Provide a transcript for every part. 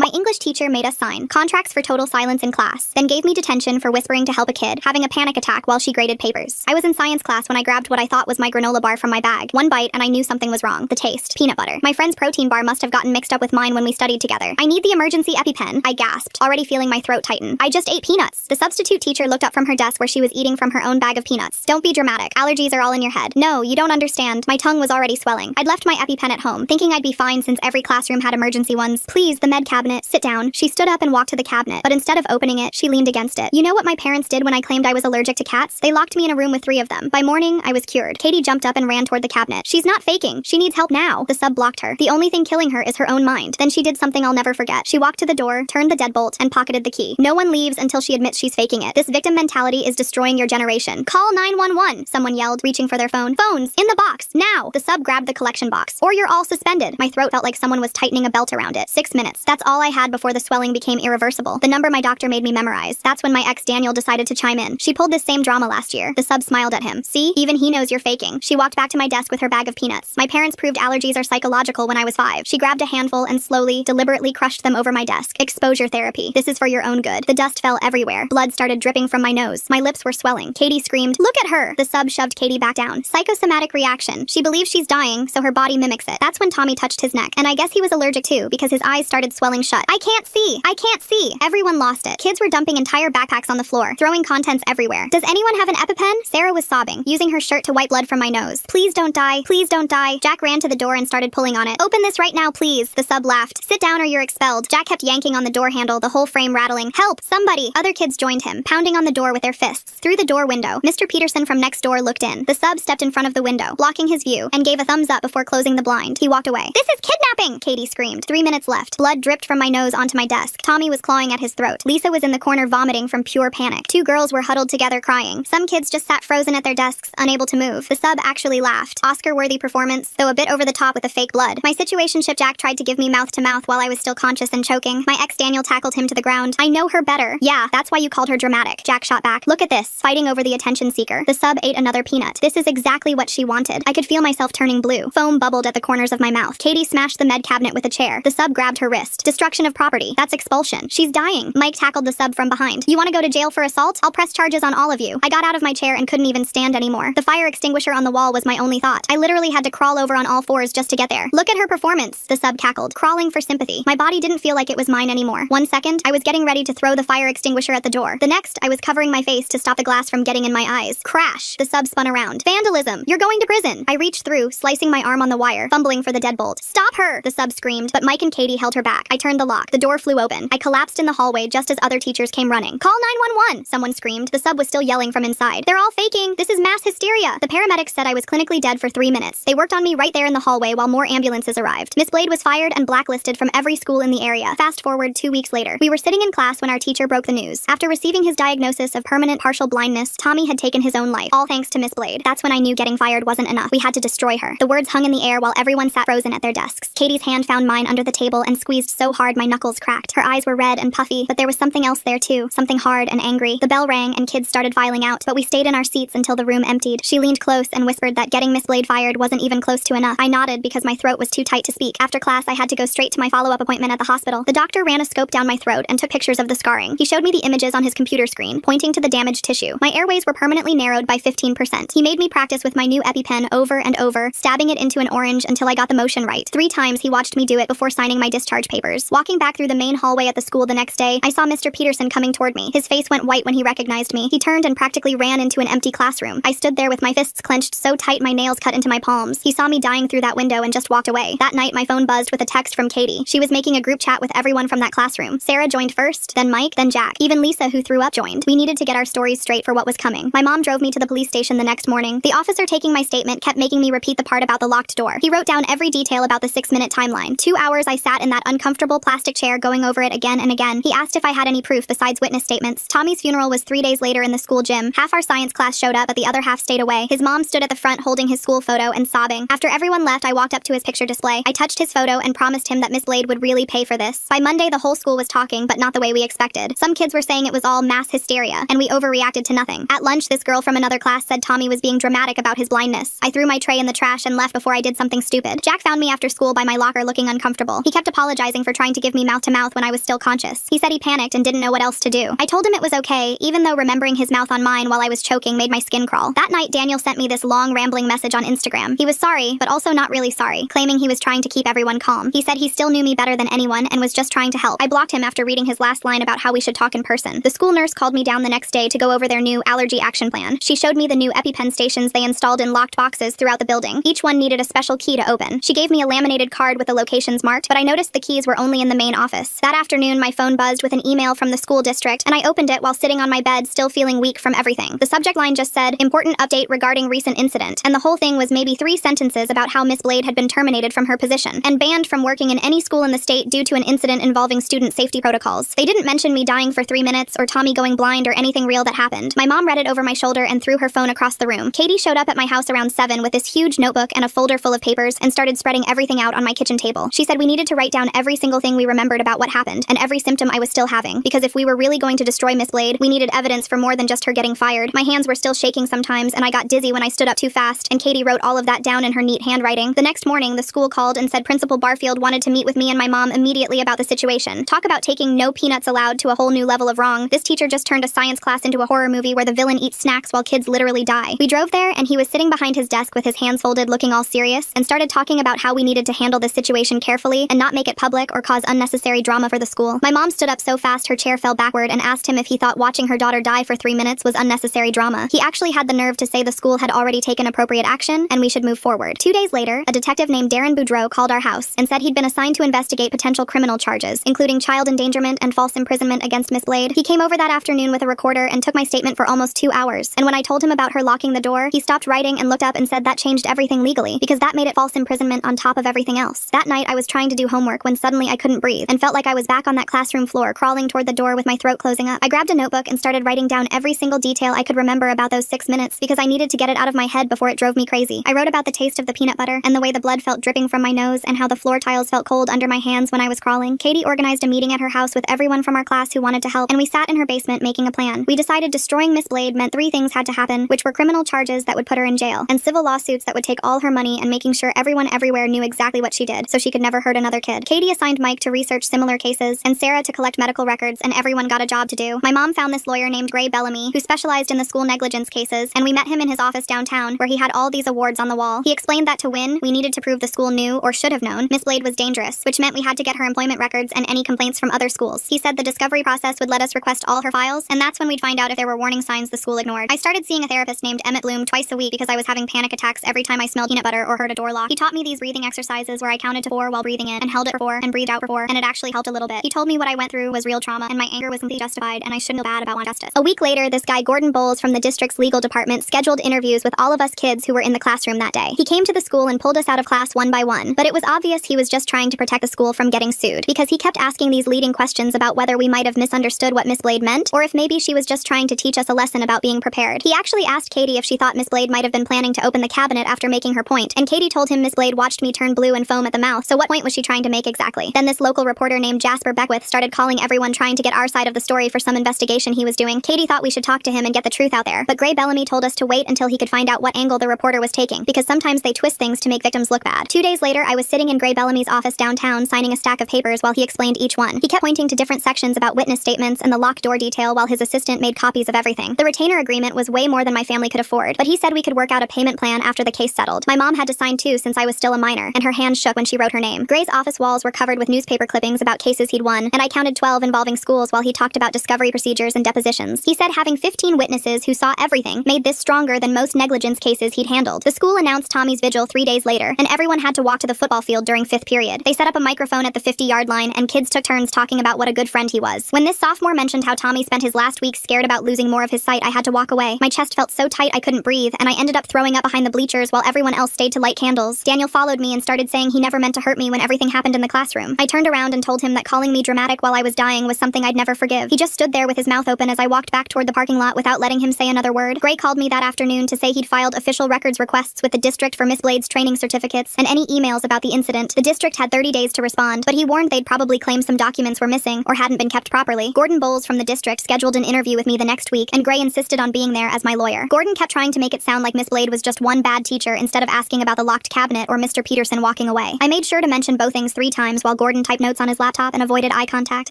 My English teacher made us sign contracts for total silence in class, then gave me detention for whispering to help a kid having a panic attack while she graded papers. I was in science class when I grabbed what I thought was my granola bar from my bag. One bite and I knew something was wrong. The taste. Peanut butter. My friend's protein bar must have gotten mixed up with mine when we studied together. I need the emergency EpiPen, I gasped, already feeling my throat tighten. I just ate peanuts. The substitute teacher looked up from her desk where she was eating from her own bag of peanuts. Don't be dramatic. Allergies are all in your head. No, you don't understand. My tongue was already swelling. I'd left my EpiPen at home, thinking I'd be fine since every classroom had emergency ones. Please, the med cabinet. Sit down. She stood up and walked to the cabinet, but instead of opening it, she leaned against it. You know what my parents did when I claimed I was allergic to cats? They locked me in a room with 3 of them. By morning, I was cured. Katie jumped up and ran toward the cabinet. She's not faking. She needs help now. The sub blocked her. The only thing killing her is her own mind. Then she did something I'll never forget. She walked to the door, turned the deadbolt, and pocketed the key. No one leaves until she admits she's faking it. This victim mentality is destroying your generation. Call 911, someone yelled, reaching for their phone. Phones, in the box, now! The sub grabbed the collection box. Or you're all suspended. My throat felt like someone was tightening a belt around it. 6 minutes. That's all I had before the swelling became irreversible. The number my doctor made me memorize. That's when my ex Daniel decided to chime in. She pulled this same drama last year. The sub smiled at him. See? Even he knows you're faking. She walked back to my desk with her bag of peanuts. My parents proved allergies are psychological when I was 5. She grabbed a handful and slowly, deliberately crushed them over my desk. Exposure therapy. This is for your own good. The dust fell everywhere. Blood started dripping from my nose. My lips were swelling. Katie screamed, "Look at her!" The sub shoved Katie back down. Psychosomatic reaction. She believes she's dying, so her body mimics it. That's when Tommy touched his neck. And I guess he was allergic too, because his eyes started swelling shut. I can't see! I can't see! Everyone lost it. Kids were dumping entire backpacks on the floor, throwing contents everywhere. Does anyone have an EpiPen? Sarah was sobbing, using her shirt to wipe blood from my nose. Please don't die. Please don't die. Jack ran to the door and started pulling on it. Open this right now, please. The sub laughed. Sit down or you're expelled. Jack kept yanking on the door handle, the whole frame rattling. Help! Somebody! Other kids joined him, pounding on the door with their fists. Through the door window, Mr. Peterson from next door looked in. The sub stepped in front of the window, blocking his view, and gave a thumbs up before closing the blind. He walked away. This is kidnapping! Katie screamed. 3 minutes left. Blood dripped from my nose onto my desk. Tommy was clawing at his throat. Lisa was in the corner vomiting from pure panic. 2 girls were huddled together crying. Some kids just sat frozen at their desks, unable to move. The sub actually laughed. Oscar-worthy performance, though a bit over the top with the fake blood. My situationship Jack tried to give me mouth-to-mouth while I was still conscious and choking. My ex Daniel tackled him to the ground. I know her better. Yeah, that's why you called her dramatic. Jack shot back. Look at this. Fighting over the attention seeker. The sub ate another peanut. This is exactly what she wanted. I could feel myself turning blue. Foam bubbled at the corners of my mouth. Katie smashed the med cabinet with a chair. The sub grabbed her wrist. Destruction of property. That's expulsion. She's dying. Mike tackled the sub from behind. You want to go to jail for assault? I'll press charges on all of you. I got out of my chair and couldn't even stand anymore. The fire extinguisher on the wall was my only thought. I literally had to crawl over on all fours just to get there. Look at her performance, the sub cackled, crawling for sympathy. My body didn't feel like it was mine anymore. 1 second, I was getting ready to throw the fire extinguisher at the door. The next, I was covering my face to stop the glass from getting in my eyes. Crash! The sub spun around. Vandalism! You're going to prison! I reached through, slicing my arm on the wire, fumbling for the deadbolt. Stop her! The sub screamed, but Mike and Katie held her back. I turned the lock. The door flew open. I collapsed in the hallway just as other teachers came running. Call 911! Someone screamed. The sub was still yelling from inside. They're all faking! This is mass hysteria! The paramedics said I was clinically dead for 3 minutes. They worked on me right there in the hallway while more ambulances arrived. Miss Blade was fired and blacklisted from every school in the area. Fast forward 2 weeks later. We were sitting in class when our teacher broke the news. After receiving his diagnosis of permanent partial blindness, Tommy had taken his own life. All thanks to Miss Blade. That's when I knew getting fired wasn't enough. We had to destroy her. The words hung in the air while everyone sat frozen at their desks. Katie's hand found mine under the table and squeezed so hard my knuckles cracked. Her eyes were red and puffy, but there was something else there too. Something hard and angry. The bell rang and kids started filing out, but we stayed in our seats until the room emptied. She leaned close and whispered that getting Miss Blade fired wasn't even close to enough. I nodded because my throat was too tight to speak. After class, I had to go straight to my follow-up appointment at the hospital. The doctor ran a scope down my throat and took pictures of the scarring. He showed me the images on his computer screen, pointing to the damaged tissue. My airways were permanently narrowed by 15%. He made me practice with my new EpiPen over and over, stabbing it into an orange until I got the motion right. 3 times he watched me do it before signing my discharge papers. Walking back through the main hallway at the school the next day, I saw Mr. Peterson coming toward me. His face went white when he recognized me. He turned and practically ran into an empty classroom. I stood there with my fists clenched so tight my nails cut into my palms. He saw me dying through that window and just walked away. That night, my phone buzzed with a text from Katie. She was making a group chat with everyone from that classroom. Sarah joined first, then Mike, then Jack. Even Lisa, who threw up, joined. We needed to get our stories straight for what was coming. My mom drove me to the police station the next morning. The officer taking my statement kept making me repeat the part about the locked door. He wrote down every detail about the 6-minute timeline. 2 hours I sat in that uncomfortable plastic chair going over it again and again. He asked if I had any proof besides witness statements. Tommy's funeral was 3 days later in the school gym. Half our science class showed up, but the other half stayed away. His mom stood at the front holding his school photo and sobbing. After everyone left, I walked up to his picture display. I touched his photo and promised him that Miss Blade would really pay for this. By Monday, the whole school was talking, but not the way we expected. Some kids were saying it was all mass hysteria, and we overreacted to nothing. At lunch, this girl from another class said Tommy was being dramatic about his blindness. I threw my tray in the trash and left before I did something stupid. Jack found me after school by my locker looking uncomfortable. He kept apologizing for trying trying to give me mouth-to-mouth when I was still conscious. He said he panicked and didn't know what else to do. I told him it was okay, even though remembering his mouth on mine while I was choking made my skin crawl. That night, Daniel sent me this long, rambling message on Instagram. He was sorry, but also not really sorry, claiming he was trying to keep everyone calm. He said he still knew me better than anyone and was just trying to help. I blocked him after reading his last line about how we should talk in person. The school nurse called me down the next day to go over their new allergy action plan. She showed me the new EpiPen stations they installed in locked boxes throughout the building. Each one needed a special key to open. She gave me a laminated card with the locations marked, but I noticed the keys were only in the main office. That afternoon, my phone buzzed with an email from the school district, and I opened it while sitting on my bed, still feeling weak from everything. The subject line just said, "Important update regarding recent incident," and the whole thing was maybe 3 sentences about how Miss Blade had been terminated from her position and banned from working in any school in the state due to an incident involving student safety protocols. They didn't mention me dying for 3 minutes or Tommy going blind or anything real that happened. My mom read it over my shoulder and threw her phone across the room. Katie showed up at my house around 7 with this huge notebook and a folder full of papers and started spreading everything out on my kitchen table. She said we needed to write down every single thing we remembered about what happened and every symptom I was still having, because if we were really going to destroy Miss Blade, we needed evidence for more than just her getting fired. My hands were still shaking sometimes, and I got dizzy when I stood up too fast, and Katie wrote all of that down in her neat handwriting. The next morning, the school called and said Principal Barfield wanted to meet with me and my mom immediately about the situation. Talk about taking no peanuts allowed to a whole new level of wrong. This teacher just turned a science class into a horror movie where the villain eats snacks while kids literally die. We drove there, and he was sitting behind his desk with his hands folded, looking all serious, and started talking about how we needed to handle this situation carefully and not make it public or cause unnecessary drama for the school. My mom stood up so fast her chair fell backward and asked him if he thought watching her daughter die for 3 minutes was unnecessary drama. He actually had the nerve to say the school had already taken appropriate action and we should move forward. 2 days later, a detective named Darren Boudreau called our house and said he'd been assigned to investigate potential criminal charges, including child endangerment and false imprisonment against Miss Blade. He came over that afternoon with a recorder and took my statement for almost 2 hours. And when I told him about her locking the door, he stopped writing and looked up and said that changed everything legally, because that made it false imprisonment on top of everything else. That night, I was trying to do homework when suddenly I couldn't breathe and felt like I was back on that classroom floor, crawling toward the door with my throat closing up. I grabbed a notebook and started writing down every single detail I could remember about those 6 minutes, because I needed to get it out of my head before it drove me crazy. I wrote about the taste of the peanut butter and the way the blood felt dripping from my nose and how the floor tiles felt cold under my hands when I was crawling. Katie organized a meeting at her house with everyone from our class who wanted to help, and we sat in her basement making a plan. We decided destroying Miss Blade meant 3 things had to happen, which were criminal charges that would put her in jail, and civil lawsuits that would take all her money, and making sure everyone everywhere knew exactly what she did so she could never hurt another kid. Katie assigned Mike to research similar cases and Sarah to collect medical records, and everyone got a job to do. My mom found this lawyer named Qley Bellamy who specialized in the school negligence cases, and we met him in his office downtown where he had all these awards on the wall. He explained that to win, we needed to prove the school knew, or should have known, Miss Blade was dangerous, which meant we had to get her employment records and any complaints from other schools. He said the discovery process would let us request all her files, and that's when we'd find out if there were warning signs the school ignored. I started seeing a therapist named Emmett Bloom twice a week because I was having panic attacks every time I smelled peanut butter or heard a door lock. He taught me these breathing exercises where I counted to 4 while breathing in and held it for 4 and breathed out for 4, and it actually helped a little bit. He told me what I went through was real trauma and my anger was completely justified and I shouldn't feel bad about wanting justice. A week later, this guy Gordon Bowles from the district's legal department scheduled interviews with all of us kids who were in the classroom that day. He came to the school and pulled us out of class one by one, but it was obvious he was just trying to protect the school from getting sued, because he kept asking these leading questions about whether we might have misunderstood what Miss Blade meant, or if maybe she was just trying to teach us a lesson about being prepared. He actually asked Katie if she thought Miss Blade might have been planning to open the cabinet after making her point, and Katie told him Miss Blade watched me turn blue and foam at the mouth, so what point was she trying to make exactly? Then this local reporter named Jasper Beckwith started calling everyone trying to get our side of the story for some investigation he was doing. Katie thought we should talk to him and get the truth out there, but Qley Bellamy told us to wait until he could find out what angle the reporter was taking, because sometimes they twist things to make victims look bad. 2 days later, I was sitting in Qley Bellamy's office downtown signing a stack of papers while he explained each one. He kept pointing to different sections about witness statements and the locked door detail while his assistant made copies of everything. The retainer agreement was way more than my family could afford, but he said we could work out a payment plan after the case settled. My mom had to sign too since I was still a minor, and her hands shook when she wrote her name. Qley's office walls were covered with newspaper clippings about cases he'd won, and I counted 12 involving schools while he talked about discovery procedures and depositions. He said having 15 witnesses who saw everything made this stronger than most negligence cases he'd handled. The school announced Tommy's vigil 3 days later, and everyone had to walk to the football field during 5th period. They set up a microphone at the 50-yard line, and kids took turns talking about what a good friend he was. When this sophomore mentioned how Tommy spent his last week scared about losing more of his sight, I had to walk away. My chest felt so tight I couldn't breathe, and I ended up throwing up behind the bleachers while everyone else stayed to light candles. Daniel followed me and started saying he never meant to hurt me when everything happened in the classroom. I turned around and told him that calling me dramatic while I was dying was something I'd never forgive. He just stood there with his mouth open as I walked back toward the parking lot without letting him say another word. Qley called me that afternoon to say he'd filed official records requests with the district for Miss Blade's training certificates and any emails about the incident. The district had 30 days to respond, but he warned they'd probably claim some documents were missing or hadn't been kept properly. Gordon Bowles from the district scheduled an interview with me the next week, and Qley insisted on being there as my lawyer. Gordon kept trying to make it sound like Miss Blade was just one bad teacher instead of asking about the locked cabinet or Mr. Peterson walking away. I made sure to mention both things 3 times while Gordon didn't type notes on his laptop and avoided eye contact.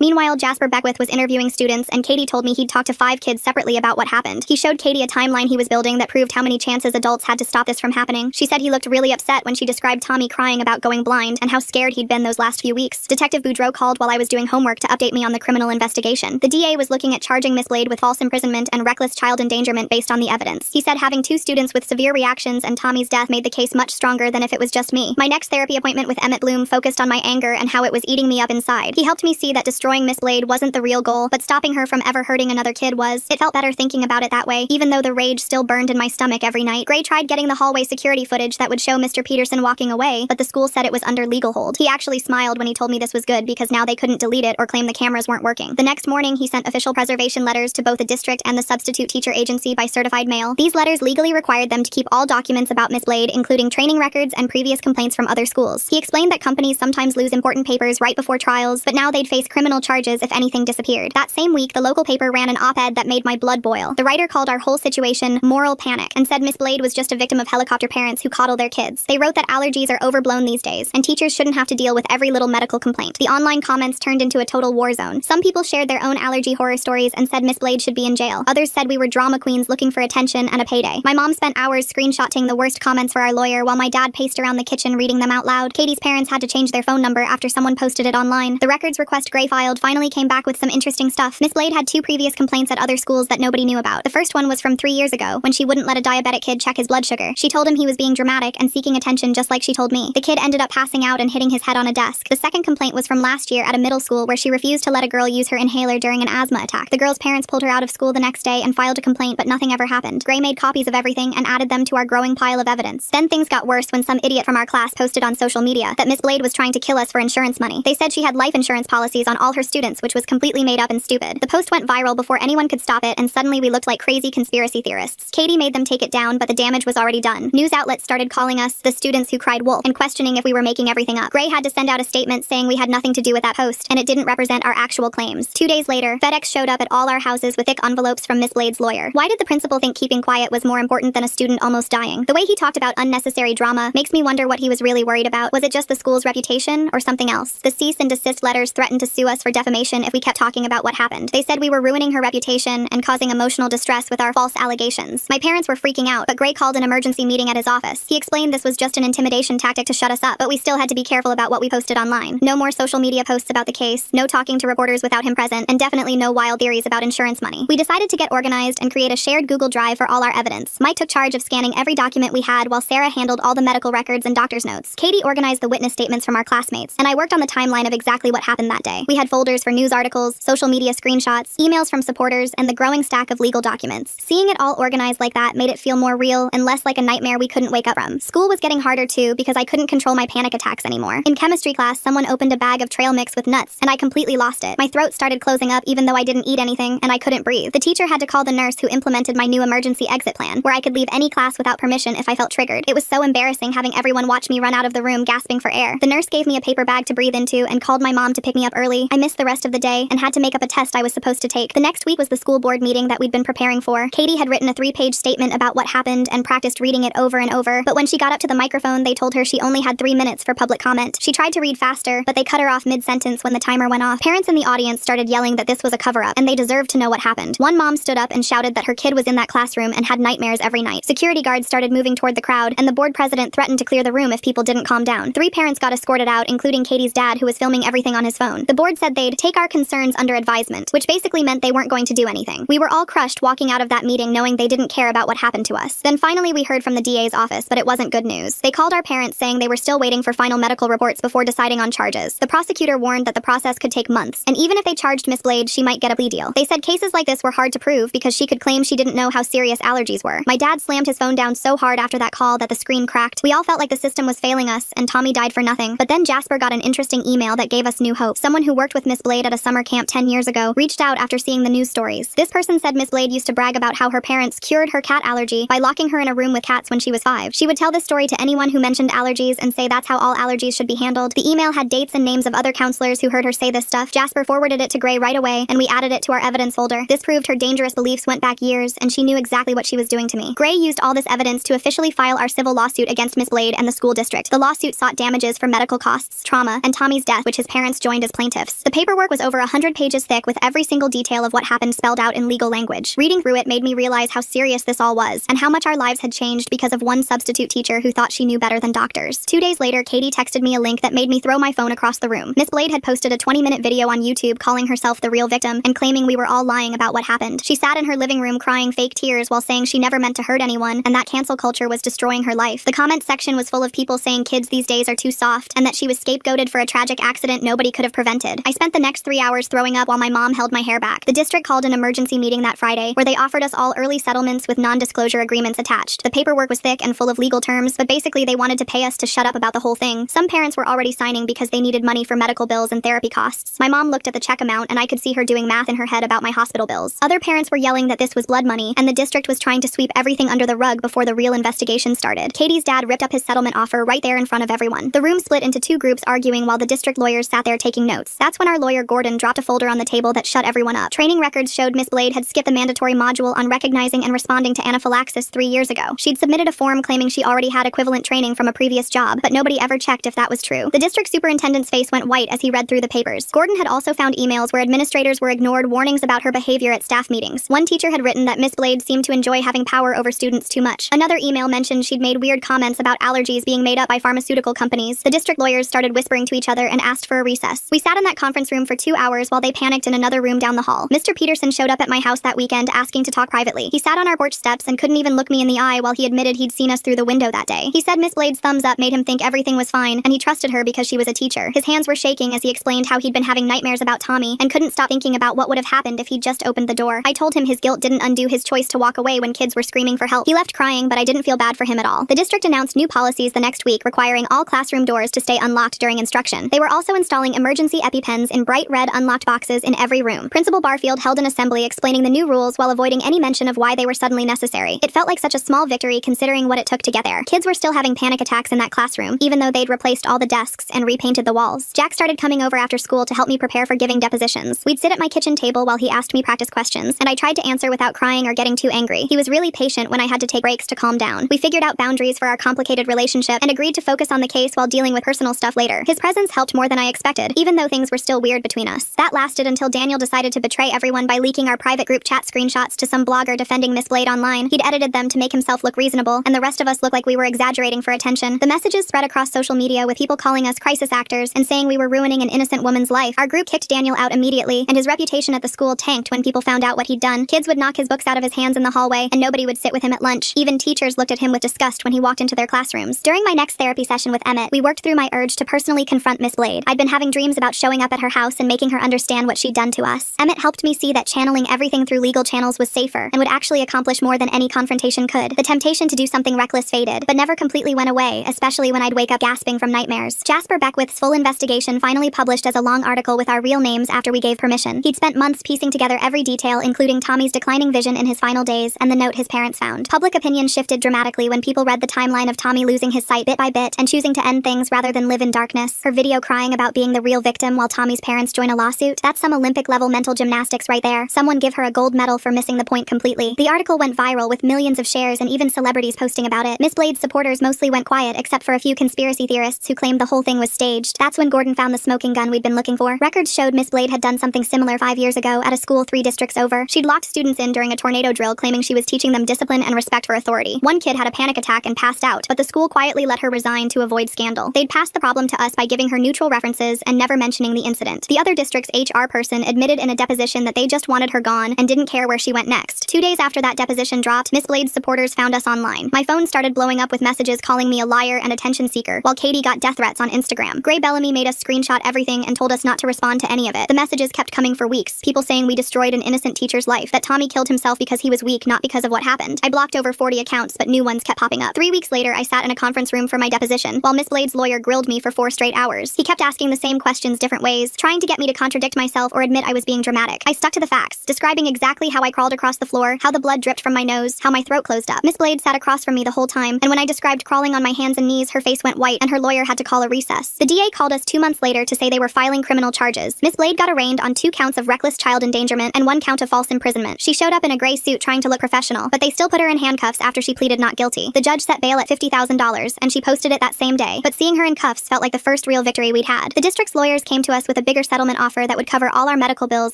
Meanwhile, Jasper Beckwith was interviewing students, and Katie told me he'd talked to 5 kids separately about what happened. He showed Katie a timeline he was building that proved how many chances adults had to stop this from happening. She said he looked really upset when she described Tommy crying about going blind and how scared he'd been those last few weeks. Detective Boudreaux called while I was doing homework to update me on the criminal investigation. The DA was looking at charging Miss Blade with false imprisonment and reckless child endangerment based on the evidence. He said having 2 students with severe reactions and Tommy's death made the case much stronger than if it was just me. My next therapy appointment with Emmett Bloom focused on my anger and how it was eating me up inside. He helped me see that destroying Miss Blade wasn't the real goal, but stopping her from ever hurting another kid was. It felt better thinking about it that way, even though the rage still burned in my stomach every night. Gray tried getting the hallway security footage that would show Mr. Peterson walking away, but the school said it was under legal hold. He actually smiled when he told me this was good because now they couldn't delete it or claim the cameras weren't working. The next morning, he sent official preservation letters to both the district and the substitute teacher agency by certified mail. These letters legally required them to keep all documents about Miss Blade, including training records and previous complaints from other schools. He explained that companies sometimes lose important papers right before trials, but now they'd face criminal charges if anything disappeared. That same week, the local paper ran an op-ed that made my blood boil. The writer called our whole situation moral panic and said Miss Blade was just a victim of helicopter parents who coddle their kids. They wrote that allergies are overblown these days, and teachers shouldn't have to deal with every little medical complaint. The online comments turned into a total war zone. Some people shared their own allergy horror stories and said Miss Blade should be in jail. Others said we were drama queens looking for attention and a payday. My mom spent hours screenshotting the worst comments for our lawyer while my dad paced around the kitchen reading them out loud. Katie's parents had to change their phone number after someone posted it online. The records request Gray filed finally came back with some interesting stuff. Miss Blade had 2 previous complaints at other schools that nobody knew about. The first one was from 3 years ago, when she wouldn't let a diabetic kid check his blood sugar. She told him he was being dramatic and seeking attention just like she told me. The kid ended up passing out and hitting his head on a desk. The second complaint was from last year at a middle school where she refused to let a girl use her inhaler during an asthma attack. The girl's parents pulled her out of school the next day and filed a complaint, but nothing ever happened. Gray made copies of everything and added them to our growing pile of evidence. Then things got worse when some idiot from our class posted on social media that Miss Blade was trying to kill us for insurance money. They said she had life insurance policies on all her students, which was completely made up and stupid. The post went viral before anyone could stop it, and suddenly we looked like crazy conspiracy theorists. Katie made them take it down, but the damage was already done. News outlets started calling us the students who cried wolf and questioning if we were making everything up. Gray had to send out a statement saying we had nothing to do with that post, and it didn't represent our actual claims. 2 days later, FedEx showed up at all our houses with thick envelopes from Miss Blade's lawyer. Why did the principal think keeping quiet was more important than a student almost dying? The way he talked about unnecessary drama makes me wonder what he was really worried about. Was it just the school's reputation or something else? The cease and desist letters threatened to sue us for defamation if we kept talking about what happened. They said we were ruining her reputation and causing emotional distress with our false allegations. My parents were freaking out, but Gray called an emergency meeting at his office. He explained this was just an intimidation tactic to shut us up, but we still had to be careful about what we posted online. No more social media posts about the case, no talking to reporters without him present, and definitely no wild theories about insurance money. We decided to get organized and create a shared Google Drive for all our evidence. Mike took charge of scanning every document we had while Sarah handled all the medical records and doctor's notes. Katie organized the witness statements from our classmates, and I worked on the timeline of exactly what happened that day. We had folders for news articles, social media screenshots, emails from supporters, and the growing stack of legal documents. Seeing it all organized like that made it feel more real and less like a nightmare we couldn't wake up from. School was getting harder too because I couldn't control my panic attacks anymore. In chemistry class, someone opened a bag of trail mix with nuts, and I completely lost it. My throat started closing up even though I didn't eat anything, and I couldn't breathe. The teacher had to call the nurse who implemented my new emergency exit plan, where I could leave any class without permission if I felt triggered. It was so embarrassing having everyone watch me run out of the room gasping for air. The nurse gave me a paper bag to breathe into and called my mom to pick me up early. I missed the rest of the day and had to make up a test I was supposed to take. The next week was the school board meeting that we'd been preparing for. Katie had written a 3-page statement about what happened and practiced reading it over and over, but when she got up to the microphone, they told her she only had 3 minutes for public comment. She tried to read faster, but they cut her off mid-sentence when the timer went off. Parents in the audience started yelling that this was a cover-up, and they deserved to know what happened. One mom stood up and shouted that her kid was in that classroom and had nightmares every night. Security guards started moving toward the crowd, and the board president threatened to clear the room if people didn't calm down. 3 parents got escorted out, including Katie's dad, who was filming everything on his phone. The board said they'd take our concerns under advisement, which basically meant they weren't going to do anything. We were all crushed walking out of that meeting knowing they didn't care about what happened to us. Then finally we heard from the DA's office, but it wasn't good news. They called our parents saying they were still waiting for final medical reports before deciding on charges. The prosecutor warned that the process could take months, and even if they charged Miss Blade, she might get a plea deal. They said cases like this were hard to prove because she could claim she didn't know how serious allergies were. My dad slammed his phone down so hard after that call that the screen cracked. We all felt like the system was failing us, and Tommy died for nothing. But then Jasper got an interesting email that gave us new hope. Someone who worked with Miss Blade at a summer camp 10 years ago reached out after seeing the news stories. This person said Miss Blade used to brag about how her parents cured her cat allergy by locking her in a room with cats when she was 5. She would tell this story to anyone who mentioned allergies and say that's how all allergies should be handled. The email had dates and names of other counselors who heard her say this stuff. Jasper forwarded it to Gray right away, and we added it to our evidence folder. This proved her dangerous beliefs went back years, and she knew exactly what she was doing to me. Gray used all this evidence to officially file our civil lawsuit against Miss Blade and the school district. The lawsuit sought damages for medical costs, trauma, and Tommy's death, which his parents joined as plaintiffs. The paperwork was over 100 pages thick with every single detail of what happened spelled out in legal language. Reading through it made me realize how serious this all was, and how much our lives had changed because of one substitute teacher who thought she knew better than doctors. 2 days later, Katie texted me a link that made me throw my phone across the room. Miss Blade had posted a 20-minute video on YouTube calling herself the real victim and claiming we were all lying about what happened. She sat in her living room crying fake tears while saying she never meant to hurt anyone and that cancel culture was destroying her life. The comment section was full of people saying kids these days are too soft and that she was scapegoated for a tragic accident nobody could have prevented. I spent the next 3 hours throwing up while my mom held my hair back. The district called an emergency meeting that Friday where they offered us all early settlements with non-disclosure agreements attached. The paperwork was thick and full of legal terms, but basically they wanted to pay us to shut up about the whole thing. Some parents were already signing because they needed money for medical bills and therapy costs. My mom looked at the check amount and I could see her doing math in her head about my hospital bills. Other parents were yelling that this was blood money and the district was trying to sweep everything under the rug before the real investigation started. Katie's dad ripped up his settlement offer right there in front of everyone. The room split into two groups arguing while the district lawyers sat there taking notes. That's when our lawyer Gordon dropped a folder on the table that shut everyone up. Training records showed Miss Blade had skipped the mandatory module on recognizing and responding to anaphylaxis 3 years ago. She'd submitted a form claiming she already had equivalent training from a previous job, but nobody ever checked if that was true. The district superintendent's face went white as he read through the papers. Gordon had also found emails where administrators were ignored warnings about her behavior at staff meetings. One teacher had written that Miss Blade seemed to enjoy having power over students too much. Another email mentioned she'd made weird comments about allergies being made up by pharmaceutical companies. The district lawyers started whispering to each other and asked for a recess. We sat in that conference room for 2 hours while they panicked in another room down the hall. Mr. Peterson showed up at my house that weekend asking to talk privately. He sat on our porch steps and couldn't even look me in the eye while he admitted he'd seen us through the window that day. He said Miss Blade's thumbs up made him think everything was fine, and he trusted her because she was a teacher. His hands were shaking as he explained how he'd been having nightmares about Tommy and couldn't stop thinking about what would have happened if he'd just opened the door. I told him his guilt didn't undo his choice to walk away when kids were screaming for help. He left crying, but I didn't feel bad for him at all. The district announced new policies the next week requiring all classroom doors to stay unlocked during instruction. They were also installing emergency EpiPens in bright red unlocked boxes in every room. Principal Barfield held an assembly explaining the new rules while avoiding any mention of why they were suddenly necessary. It felt like such a small victory considering what it took to get there. Kids were still having panic attacks in that classroom, even though they'd replaced all the desks and repainted the walls. Jack started coming over after school to help me prepare for giving depositions. We'd sit at my kitchen table while he asked me practice questions, and I tried to answer without crying or getting too angry. He was really patient when I had to take breaks to calm down. We figured out boundaries for our complicated relationship and agreed to focus on the case while dealing with personal stuff later. His presence helped more than I expected, even though things were still weird between us. That lasted until Daniel decided to betray everyone by leaking our private group chat screenshots to some blogger defending Miss Blade online. He'd edited them to make himself look reasonable, and the rest of us looked like we were exaggerating for attention. The messages spread across social media with people calling us crisis actors and saying we were ruining an innocent woman's life. Our group kicked Daniel out immediately, and his reputation at the school tanked when people found out what he'd done. Kids would knock his books out of his hands in the hallway, and nobody would sit with him at lunch. Even teachers looked at him with disgust when he walked into their classrooms. During my next therapy session with Emmett, we worked through my urge to personally confront Miss Blade. I'd been having dreams about showing up at her house and making her understand what she'd done to us. Emmett helped me see that channeling everything through legal channels was safer and would actually accomplish more than any confrontation could. The temptation to do something reckless faded, but never completely went away, especially when I'd wake up gasping from nightmares. Jasper Beckwith's full investigation finally published as a long article with our real names after we gave permission. He'd spent months piecing together every detail, including Tommy's declining vision in his final days and the note his parents found. Public opinion shifted dramatically when people read the timeline of Tommy losing his sight bit by bit and choosing to end things rather than live in darkness. Her video crying about being the real victim while Tommy's parents join a lawsuit. That's some Olympic-level mental gymnastics right there. Someone give her a gold medal for missing the point completely. The article went viral with millions of shares and even celebrities posting about it. Miss Blade's supporters mostly went quiet except for a few conspiracy theorists who claimed the whole thing was staged. That's when Gordon found the smoking gun we'd been looking for. Records showed Miss Blade had done something similar 5 years ago at a school 3 districts over. She'd locked students in during a tornado drill claiming she was teaching them discipline and respect for authority. One kid had a panic attack and passed out, but the school quietly let her resign to avoid scandal. They'd passed the problem to us by giving her neutral references and never mentioning the incident. The other district's HR person admitted in a deposition that they just wanted her gone and didn't care where she went next. 2 days after that deposition dropped, Miss Blade's supporters found us online. My phone started blowing up with messages calling me a liar and attention seeker, while Katie got death threats on Instagram. Gray Bellamy made us screenshot everything and told us not to respond to any of it. The messages kept coming for weeks, people saying we destroyed an innocent teacher's life, that Tommy killed himself because he was weak, not because of what happened. I blocked over 40 accounts, but new ones kept popping up. 3 weeks later, I sat in a conference room for my deposition, while Miss Blade's lawyer grilled me for 4 straight hours. He kept asking the same questions different ways, trying to get me to contradict myself or admit I was being dramatic. I stuck to the facts, describing exactly how I crawled across the floor, how the blood dripped from my nose, how my throat closed up. Miss Blade sat across from me the whole time, and when I described crawling on my hands and knees, her face went white and her lawyer had to call a recess. The DA called us 2 months later to say they were filing criminal charges. Miss Blade got arraigned on 2 counts of reckless child endangerment and 1 count of false imprisonment. She showed up in a gray suit trying to look professional, but they still put her in handcuffs after she pleaded not guilty. The judge set bail at $50,000, and she posted it that same day, but seeing her in cuffs felt like the first real real victory we'd had. The district's lawyers came to us with a bigger settlement offer that would cover all our medical bills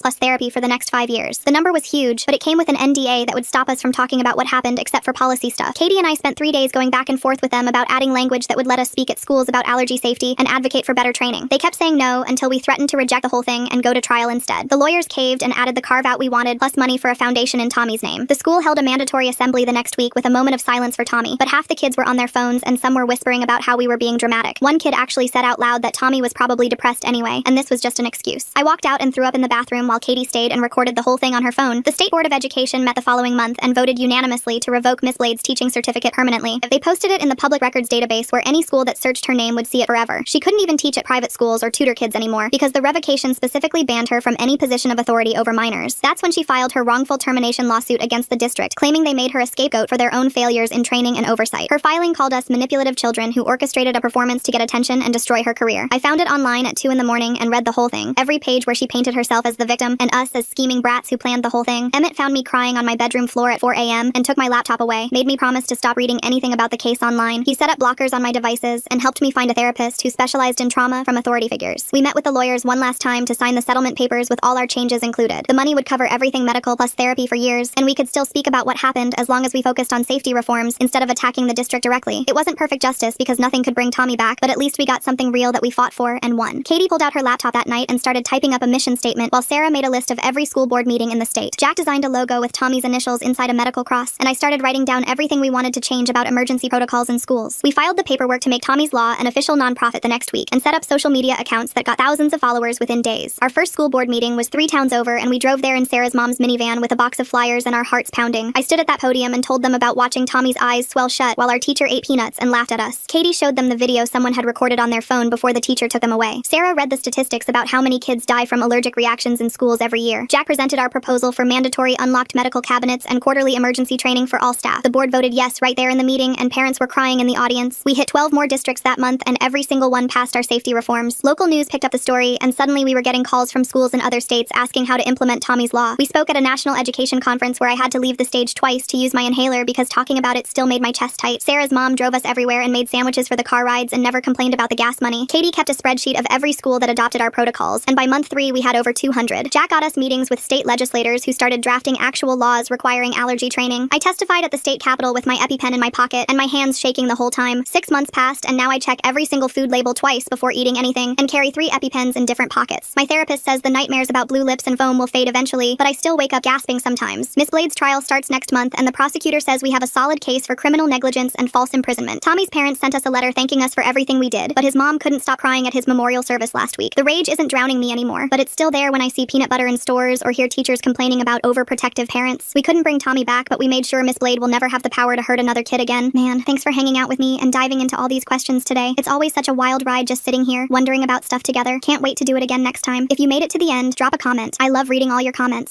plus therapy for the next 5 years. The number was huge, but it came with an NDA that would stop us from talking about what happened except for policy stuff. Katie and I spent 3 days going back and forth with them about adding language that would let us speak at schools about allergy safety and advocate for better training. They kept saying no until we threatened to reject the whole thing and go to trial instead. The lawyers caved and added the carve-out we wanted plus money for a foundation in Tommy's name. The school held a mandatory assembly the next week with a moment of silence for Tommy, but half the kids were on their phones and some were whispering about how we were being dramatic. One kid actually said out loud that Tommy was probably depressed anyway, and this was just an excuse. I walked out and threw up in the bathroom while Katie stayed and recorded the whole thing on her phone. The State Board of Education met the following month and voted unanimously to revoke Miss Blade's teaching certificate permanently. They posted it in the public records database where any school that searched her name would see it forever. She couldn't even teach at private schools or tutor kids anymore because the revocation specifically banned her from any position of authority over minors. That's when she filed her wrongful termination lawsuit against the district, claiming they made her a scapegoat for their own failures in training and oversight. Her filing called us manipulative children who orchestrated a performance to get attention and destroy her career. I found it online at 2 in the morning and read the whole thing, every page where she painted herself as the victim and us as scheming brats who planned the whole thing. Emmett found me crying on my bedroom floor at 4 a.m. and took my laptop away, made me promise to stop reading anything about the case online. He set up blockers on my devices and helped me find a therapist who specialized in trauma from authority figures. We met with the lawyers one last time to sign the settlement papers with all our changes included. The money would cover everything medical plus therapy for years, and we could still speak about what happened as long as we focused on safety reforms instead of attacking the district directly. It wasn't perfect justice because nothing could bring Tommy back, but at least we got something real that we fought for and won. Katie pulled out her laptop that night and started typing up a mission statement while Sarah made a list of every school board meeting in the state. Jack designed a logo with Tommy's initials inside a medical cross, and I started writing down everything we wanted to change about emergency protocols in schools. We filed the paperwork to make Tommy's Law an official nonprofit the next week and set up social media accounts that got thousands of followers within days. Our first school board meeting was 3 towns over, and we drove there in Sarah's mom's minivan with a box of flyers and our hearts pounding. I stood at that podium and told them about watching Tommy's eyes swell shut while our teacher ate peanuts and laughed at us. Katie showed them the video someone had recorded on their phone before the teacher took them away. Sarah read the statistics about how many kids die from allergic reactions in schools every year. Jack presented our proposal for mandatory unlocked medical cabinets and quarterly emergency training for all staff. The board voted yes right there in the meeting, and parents were crying in the audience. We hit 12 more districts that month, and every single one passed our safety reforms. Local news picked up the story, and suddenly we were getting calls from schools in other states asking how to implement Tommy's Law. We spoke at a national education conference where I had to leave the stage twice to use my inhaler because talking about it still made my chest tight. Sarah's mom drove us everywhere and made sandwiches for the car rides and never complained about the gas money. Katie kept a spreadsheet of every school that adopted our protocols, and by month 3 we had over 200. Jack got us meetings with state legislators who started drafting actual laws requiring allergy training. I testified at the state capitol with my EpiPen in my pocket and my hands shaking the whole time. 6 months passed, and now I check every single food label twice before eating anything and carry 3 EpiPens in different pockets. My therapist says the nightmares about blue lips and foam will fade eventually, but I still wake up gasping sometimes. Miss Blade's trial starts next month, and the prosecutor says we have a solid case for criminal negligence and false imprisonment. Tommy's parents sent us a letter thanking us for everything we did, but his mom couldn't stop crying at his memorial service last week. The rage isn't drowning me anymore, but it's still there when I see peanut butter in stores or hear teachers complaining about overprotective parents. We couldn't bring Tommy back, but we made sure Miss Blade will never have the power to hurt another kid again. Man, thanks for hanging out with me and diving into all these questions today. It's always such a wild ride just sitting here, wondering about stuff together. Can't wait to do it again next time. If you made it to the end, drop a comment. I love reading all your comments.